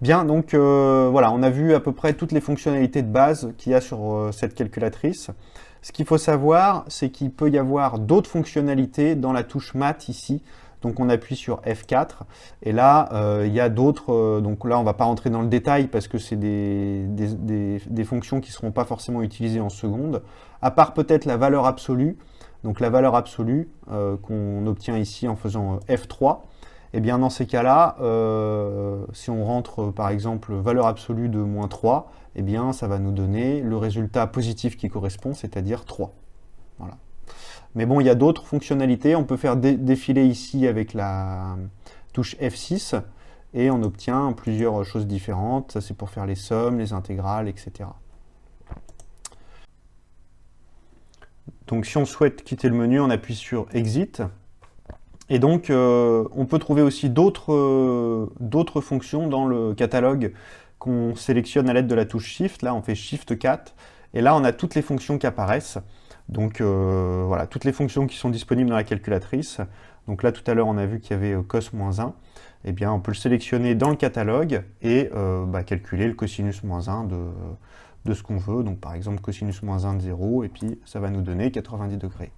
Bien, donc voilà, on a vu à peu près toutes les fonctionnalités de base qu'il y a sur cette calculatrice. Ce qu'il faut savoir, c'est qu'il peut y avoir d'autres fonctionnalités dans la touche Math ici. Donc on appuie sur F4 et là il y a d'autres, donc là on ne va pas rentrer dans le détail parce que c'est des fonctions qui ne seront pas forcément utilisées en seconde, à part peut-être la valeur absolue. Donc la valeur absolue qu'on obtient ici en faisant F3. Et bien dans ces cas-là, si on rentre par exemple valeur absolue de moins 3, eh bien ça va nous donner le résultat positif qui correspond, c'est-à-dire 3. Voilà. Mais bon, il y a d'autres fonctionnalités. On peut faire défiler ici avec la touche F6 et on obtient plusieurs choses différentes. Ça, c'est pour faire les sommes, les intégrales, etc. Donc, si on souhaite quitter le menu, on appuie sur Exit. Et donc, on peut trouver aussi d'autres fonctions dans le catalogue qu'on sélectionne à l'aide de la touche Shift. Là, on fait Shift 4. Et là, on a toutes les fonctions qui apparaissent. Donc, voilà, toutes les fonctions qui sont disponibles dans la calculatrice. Donc là, tout à l'heure, on a vu qu'il y avait cos-1. Eh bien, on peut le sélectionner dans le catalogue et calculer le cosinus -1 de ce qu'on veut. Donc, par exemple, cosinus -1 de 0. Et puis, ça va nous donner 90 degrés.